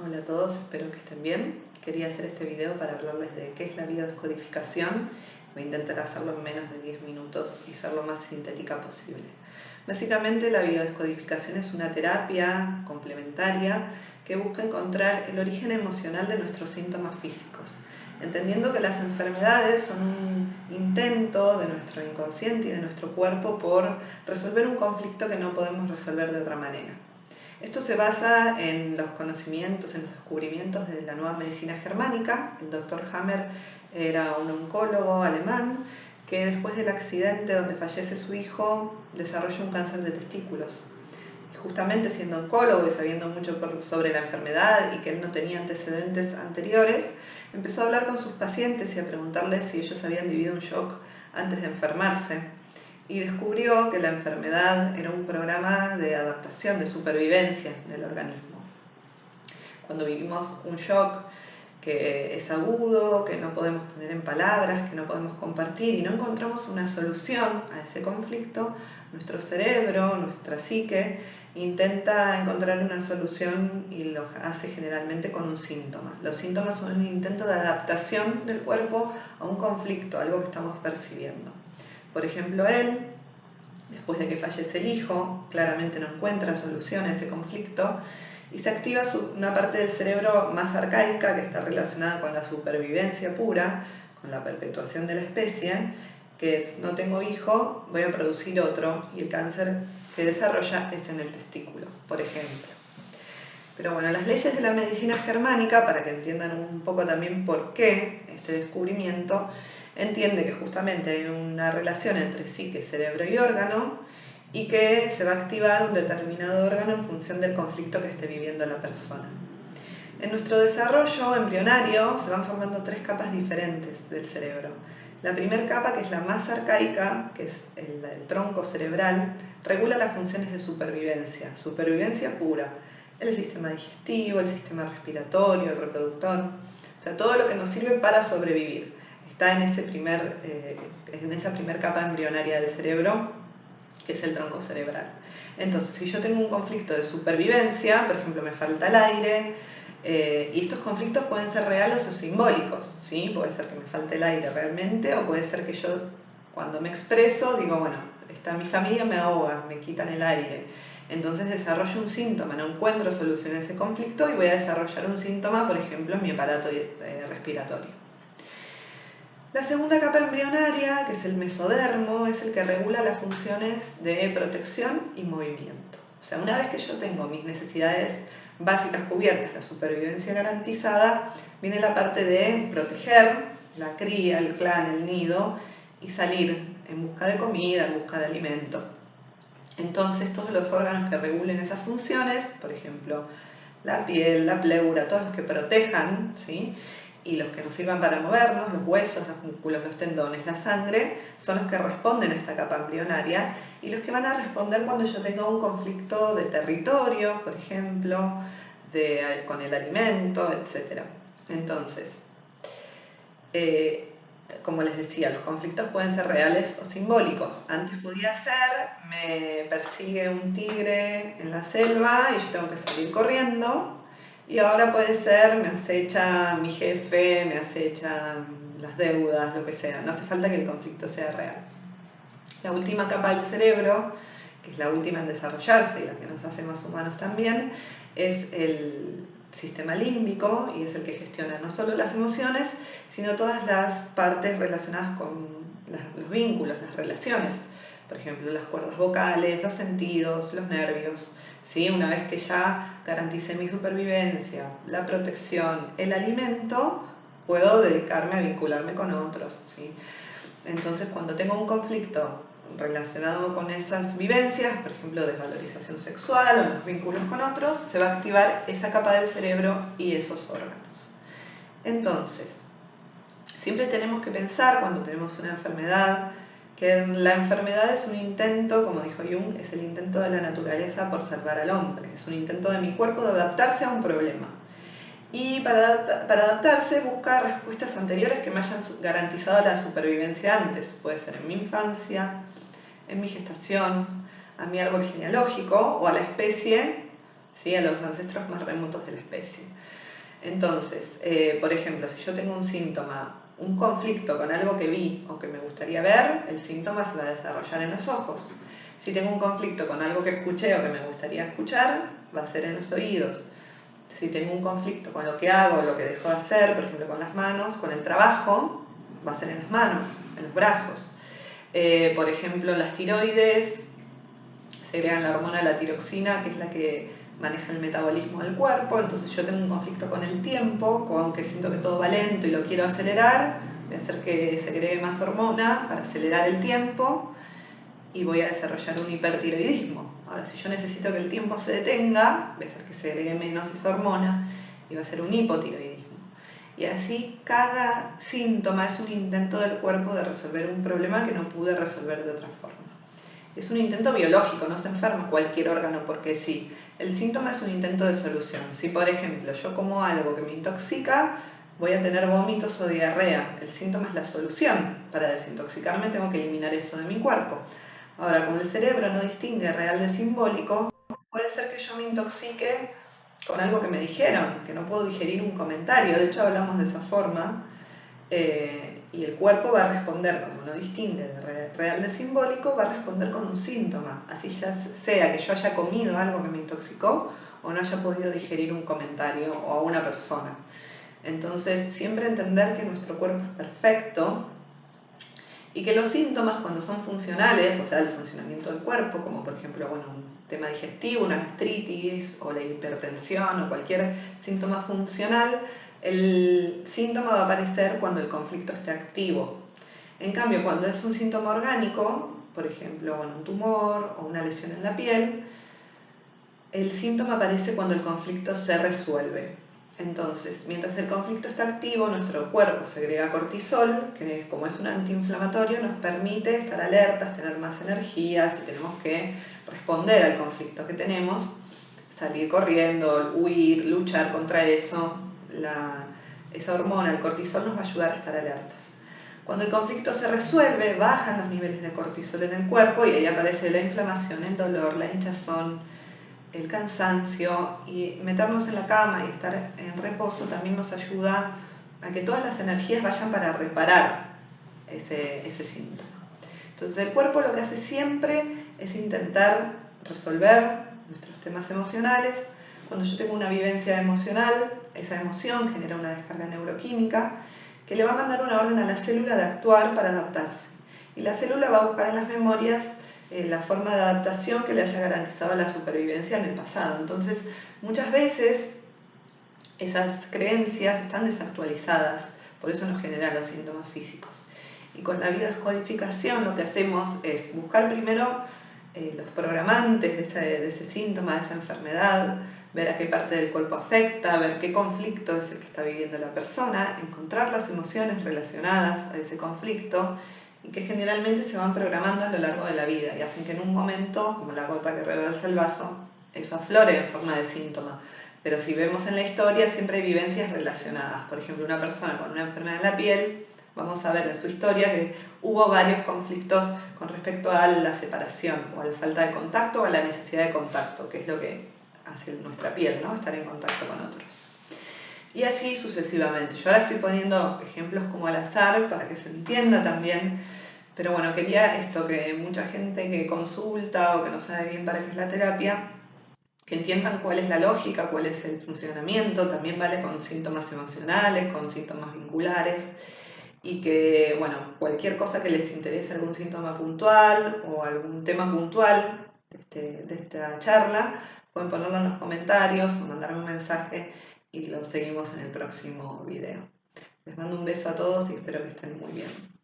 Hola a todos, espero que estén bien. Quería hacer este video para hablarles de qué es la biodescodificación. Voy a intentar hacerlo en menos de 10 minutos y ser lo más sintética posible. Básicamente la biodescodificación es una terapia complementaria que busca encontrar el origen emocional de nuestros síntomas físicos, entendiendo que las enfermedades son un intento de nuestro inconsciente y de nuestro cuerpo por resolver un conflicto que no podemos resolver de otra manera. Esto se basa en los conocimientos, en los descubrimientos de la nueva medicina germánica. El Dr. Hammer era un oncólogo alemán que después del accidente donde fallece su hijo desarrolla un cáncer de testículos. Y justamente siendo oncólogo y sabiendo mucho sobre la enfermedad y que él no tenía antecedentes anteriores, empezó a hablar con sus pacientes y a preguntarles si ellos habían vivido un shock antes de enfermarse. Y descubrió que la enfermedad era un programa de adaptación, de supervivencia del organismo. Cuando vivimos un shock que es agudo, que no podemos poner en palabras, que no podemos compartir y no encontramos una solución a ese conflicto, nuestro cerebro, nuestra psique, intenta encontrar una solución y lo hace generalmente con un síntoma. Los síntomas son un intento de adaptación del cuerpo a un conflicto, algo que estamos percibiendo. Por ejemplo, él, después de que fallece el hijo, claramente no encuentra solución a ese conflicto y se activa una parte del cerebro más arcaica que está relacionada con la supervivencia pura, con la perpetuación de la especie, que es: no tengo hijo, voy a producir otro, y el cáncer que desarrolla es en el testículo, por ejemplo. Pero bueno, las leyes de la medicina germánica, para que entiendan un poco también por qué este descubrimiento, entiende que justamente hay una relación entre psique, cerebro y órgano y que se va a activar un determinado órgano en función del conflicto que esté viviendo la persona. En nuestro desarrollo embrionario se van formando tres capas diferentes del cerebro. La primera capa, que es la más arcaica, que es el tronco cerebral, regula las funciones de supervivencia pura. El sistema digestivo, el sistema respiratorio, el reproductor, o sea, todo lo que nos sirve para sobrevivir. Está en esa primera capa embrionaria del cerebro, que es el tronco cerebral. Entonces, si yo tengo un conflicto de supervivencia, por ejemplo, me falta el aire, y estos conflictos pueden ser reales o simbólicos, ¿sí? Puede ser que me falte el aire realmente, o puede ser que yo, cuando me expreso, digo, bueno, mi familia me ahoga, me quitan el aire. Entonces desarrollo un síntoma, no encuentro solución a ese conflicto y voy a desarrollar un síntoma, por ejemplo, en mi aparato respiratorio. La segunda capa embrionaria, que es el mesodermo, es el que regula las funciones de protección y movimiento. O sea, una vez que yo tengo mis necesidades básicas cubiertas, la supervivencia garantizada, viene la parte de proteger la cría, el clan, el nido, y salir en busca de comida, en busca de alimento. Entonces, todos los órganos que regulen esas funciones, por ejemplo, la piel, la pleura, todos los que protejan, ¿sí?, y los que nos sirvan para movernos, los huesos, los músculos, los tendones, la sangre, son los que responden a esta capa embrionaria y los que van a responder cuando yo tenga un conflicto de territorio, por ejemplo, con el alimento, etc. Entonces, como les decía, los conflictos pueden ser reales o simbólicos. Antes podía ser: me persigue un tigre en la selva y yo tengo que salir corriendo. Y ahora puede ser: me acecha mi jefe, me acechan las deudas, lo que sea. No hace falta que el conflicto sea real. La última capa del cerebro, que es la última en desarrollarse y la que nos hace más humanos también, es el sistema límbico, y es el que gestiona no solo las emociones, sino todas las partes relacionadas con los vínculos, las relaciones. Por ejemplo, las cuerdas vocales, los sentidos, los nervios, ¿sí? Una vez que ya garanticé mi supervivencia, la protección, el alimento, puedo dedicarme a vincularme con otros, ¿sí? Entonces, cuando tengo un conflicto relacionado con esas vivencias, por ejemplo, desvalorización sexual o los vínculos con otros, se va a activar esa capa del cerebro y esos órganos. Entonces, siempre tenemos que pensar, cuando tenemos una enfermedad, que la enfermedad es un intento, como dijo Jung, es el intento de la naturaleza por salvar al hombre, es un intento de mi cuerpo de adaptarse a un problema. Y para adaptarse busca respuestas anteriores que me hayan garantizado la supervivencia antes. Puede ser en mi infancia, en mi gestación, a mi árbol genealógico o a la especie, ¿sí?, a los ancestros más remotos de la especie. Entonces, por ejemplo, si yo tengo un síntoma, un conflicto con algo que vi o que me gustaría ver, el síntoma se va a desarrollar en los ojos. Si tengo un conflicto con algo que escuché o que me gustaría escuchar, va a ser en los oídos. Si tengo un conflicto con lo que hago o lo que dejo de hacer, por ejemplo con las manos, con el trabajo, va a ser en las manos, en los brazos. Por ejemplo, las tiroides segregan la hormona de la tiroxina, que es la que maneja el metabolismo del cuerpo. Entonces yo tengo un conflicto con el tiempo, con que siento que todo va lento y lo quiero acelerar, voy a hacer que segregue más hormona para acelerar el tiempo y voy a desarrollar un hipertiroidismo. Ahora, si yo necesito que el tiempo se detenga, voy a hacer que segregue menos esa hormona y va a ser un hipotiroidismo. Y así cada síntoma es un intento del cuerpo de resolver un problema que no pude resolver de otra forma. Es un intento biológico, no se enferma cualquier órgano porque sí. El síntoma es un intento de solución. Si, por ejemplo, yo como algo que me intoxica, voy a tener vómitos o diarrea. El síntoma es la solución. Para desintoxicarme tengo que eliminar eso de mi cuerpo. Ahora, como el cerebro no distingue real de simbólico, puede ser que yo me intoxique con algo que me dijeron, que no puedo digerir un comentario. De hecho, hablamos de esa forma. Y el cuerpo va a responder, como no distingue de real de simbólico, va a responder con un síntoma, así ya sea que yo haya comido algo que me intoxicó o no haya podido digerir un comentario o a una persona. Entonces, siempre entender que nuestro cuerpo es perfecto y que los síntomas, cuando son funcionales, o sea, el funcionamiento del cuerpo, como por ejemplo, bueno, un tema digestivo, una gastritis o la hipertensión o cualquier síntoma funcional, el síntoma va a aparecer cuando el conflicto esté activo. En cambio, cuando es un síntoma orgánico, por ejemplo, bueno, un tumor o una lesión en la piel, el síntoma aparece cuando el conflicto se resuelve. Entonces, mientras el conflicto está activo, nuestro cuerpo segrega cortisol, que como es un antiinflamatorio, nos permite estar alertas, tener más energía. Si tenemos que responder al conflicto que tenemos, salir corriendo, huir, luchar contra eso, esa hormona, el cortisol, nos va a ayudar a estar alertas. Cuando el conflicto se resuelve, bajan los niveles de cortisol en el cuerpo y ahí aparece la inflamación, el dolor, la hinchazón, el cansancio, y meternos en la cama y estar en reposo también nos ayuda a que todas las energías vayan para reparar ese síntoma. Entonces el cuerpo lo que hace siempre es intentar resolver nuestros temas emocionales. Cuando yo tengo una vivencia emocional, esa emoción genera una descarga neuroquímica que le va a mandar una orden a la célula de actuar para adaptarse. Y la célula va a buscar en las memorias la forma de adaptación que le haya garantizado la supervivencia en el pasado. Entonces, muchas veces esas creencias están desactualizadas, por eso nos generan los síntomas físicos. Y con la biodescodificación lo que hacemos es buscar primero los programantes de ese síntoma, de esa enfermedad, ver a qué parte del cuerpo afecta, ver qué conflicto es el que está viviendo la persona, encontrar las emociones relacionadas a ese conflicto y que generalmente se van programando a lo largo de la vida y hacen que en un momento, como la gota que rebalsa el vaso, eso aflore en forma de síntoma. Pero si vemos en la historia, siempre hay vivencias relacionadas. Por ejemplo, una persona con una enfermedad en la piel, vamos a ver en su historia que hubo varios conflictos con respecto a la separación o a la falta de contacto o a la necesidad de contacto, que es lo que hace nuestra piel, ¿no? Estar en contacto con otros. Y así sucesivamente. Yo ahora estoy poniendo ejemplos como al azar para que se entienda también, pero bueno, quería esto, que mucha gente que consulta o que no sabe bien para qué es la terapia, que entiendan cuál es la lógica, cuál es el funcionamiento, también vale con síntomas emocionales, con síntomas vinculares, y que, bueno, cualquier cosa que les interese, algún síntoma puntual o algún tema puntual de esta charla, pueden ponerlo en los comentarios o mandarme un mensaje y lo seguimos en el próximo video. Les mando un beso a todos y espero que estén muy bien.